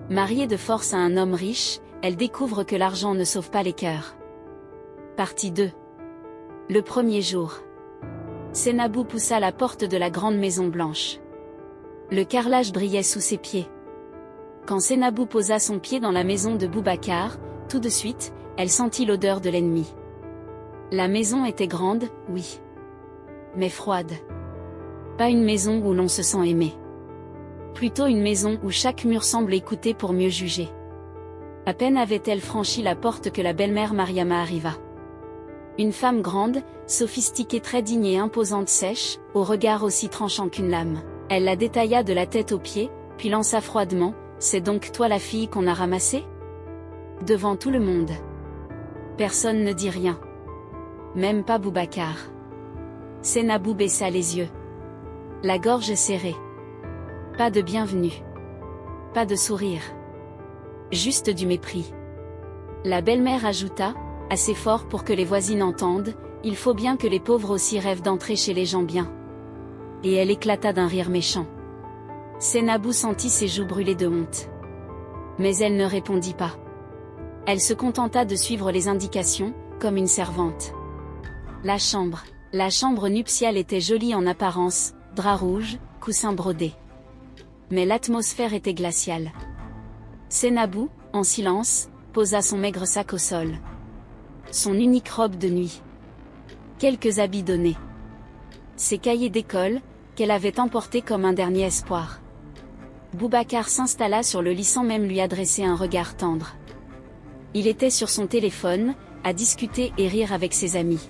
Mariée de force à un homme riche, elle découvre que l'argent ne sauve pas les cœurs. Partie 2. Le premier jour. Sénabou poussa la porte de la grande maison blanche. Le carrelage brillait sous ses pieds. Quand Sénabou posa son pied dans la maison de Boubacar, tout de suite, elle sentit l'odeur de l'ennemi. La maison était grande, oui. Mais froide. Pas une maison où l'on se sent aimé. Plutôt une maison où chaque mur semble écouter pour mieux juger. À peine avait-elle franchi la porte que la belle-mère Mariama arriva. Une femme grande, sophistiquée, très digne et imposante, sèche, au regard aussi tranchant qu'une lame. Elle la détailla de la tête aux pieds, puis lança froidement: « C'est donc toi la fille qu'on a ramassée ?» Devant tout le monde. Personne ne dit rien. Même pas Boubacar. Sénabou baissa les yeux. La gorge serrée. Pas de bienvenue. Pas de sourire. Juste du mépris. La belle-mère ajouta, assez fort pour que les voisines entendent: « Il faut bien que les pauvres aussi rêvent d'entrer chez les gens bien. » Et elle éclata d'un rire méchant. Sénabou sentit ses joues brûler de honte. Mais elle ne répondit pas. Elle se contenta de suivre les indications, comme une servante. La chambre nuptiale était jolie en apparence, drap rouge, coussins brodés. Mais l'atmosphère était glaciale. Sénabou, en silence, posa son maigre sac au sol. Son unique robe de nuit. Quelques habits donnés. Ses cahiers d'école, qu'elle avait emportés comme un dernier espoir. Boubacar s'installa sur le lit sans même lui adresser un regard tendre. Il était sur son téléphone, à discuter et rire avec ses amis.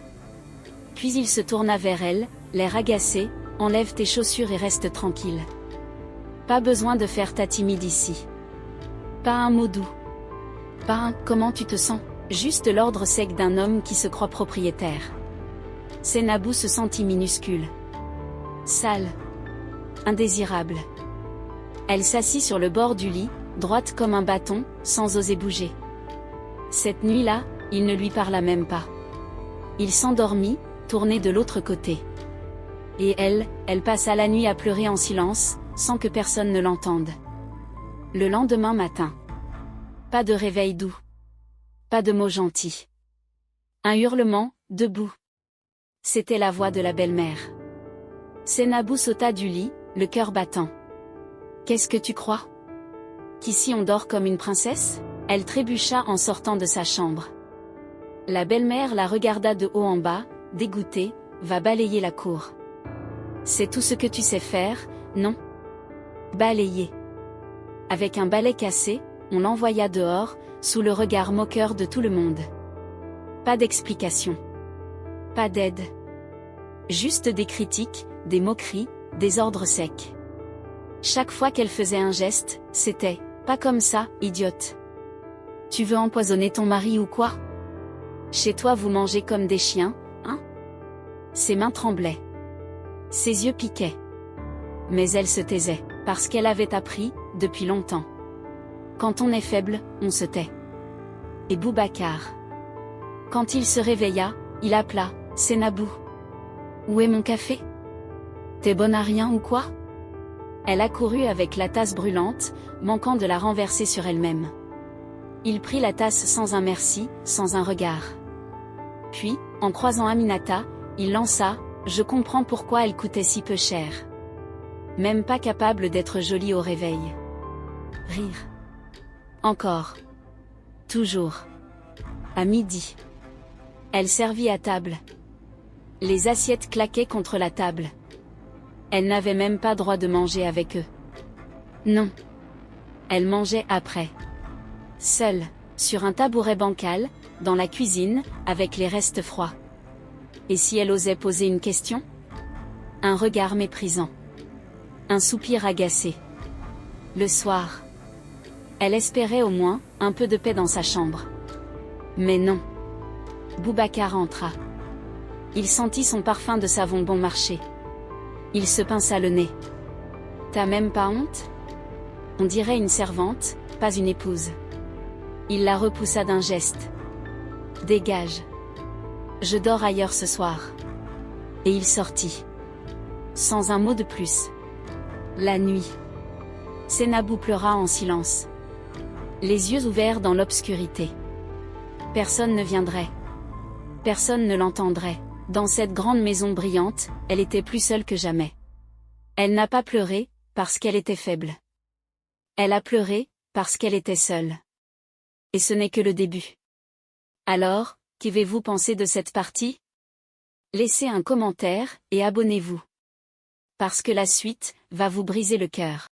Puis il se tourna vers elle, l'air agacé: « Enlève tes chaussures et reste tranquille. Pas besoin de faire ta timide ici. Pas un mot doux. Pas un « comment tu te sens ?» Juste l'ordre sec d'un homme qui se croit propriétaire. Sénabou se sentit minuscule. Sale. Indésirable. Elle s'assit sur le bord du lit, droite comme un bâton, sans oser bouger. Cette nuit-là, il ne lui parla même pas. Il s'endormit, tourné de l'autre côté. Et elle passa la nuit à pleurer en silence, sans que personne ne l'entende. Le lendemain matin. Pas de réveil doux. Pas de mots gentils. Un hurlement, debout. C'était la voix de la belle-mère. Sénabou sauta du lit, le cœur battant. Qu'est-ce que tu crois? Qu'ici on dort comme une princesse? Elle trébucha en sortant de sa chambre. La belle-mère la regarda de haut en bas, dégoûtée: Va balayer la cour. C'est tout ce que tu sais faire, non? Balayer. Avec un balai cassé, on l'envoya dehors, sous le regard moqueur de tout le monde. Pas d'explication. Pas d'aide. Juste des critiques, des moqueries, des ordres secs. Chaque fois qu'elle faisait un geste, c'était: Pas comme ça, idiote. Tu veux empoisonner ton mari ou quoi? Chez toi vous mangez comme des chiens, hein? Ses mains tremblaient. Ses yeux piquaient. Mais elle se taisait, parce qu'elle avait appris, depuis longtemps. Quand on est faible, on se tait. Et Boubacar. Quand il se réveilla, il appela: Sénabou. Où est mon café? T'es bonne à rien ou quoi? Elle accourut avec la tasse brûlante, manquant de la renverser sur elle-même. Il prit la tasse sans un merci, sans un regard. Puis, en croisant Aminata, il lança: Je comprends pourquoi elle coûtait si peu cher. Même pas capable d'être jolie au réveil. Rire. Encore. Toujours. À midi. Elle servit à table. Les assiettes claquaient contre la table. Elle n'avait même pas droit de manger avec eux. Non. Elle mangeait après. Seule, sur un tabouret bancal, dans la cuisine, avec les restes froids. Et si elle osait poser une question? Un regard méprisant. Un soupir agacé. Le soir. Elle espérait au moins, un peu de paix dans sa chambre. Mais non. Boubacar entra. Il sentit son parfum de savon bon marché. Il se pinça le nez. T'as même pas honte? On dirait une servante, pas une épouse. Il la repoussa d'un geste. Dégage. Je dors ailleurs ce soir. Et il sortit. Sans un mot de plus. La nuit. Sénabou pleura en silence. Les yeux ouverts dans l'obscurité. Personne ne viendrait. Personne ne l'entendrait. Dans cette grande maison brillante, elle était plus seule que jamais. Elle n'a pas pleuré, parce qu'elle était faible. Elle a pleuré, parce qu'elle était seule. Et ce n'est que le début. Alors, qu'avez-vous pensé de cette partie? Laissez un commentaire, et abonnez-vous. Parce que la suite va vous briser le cœur.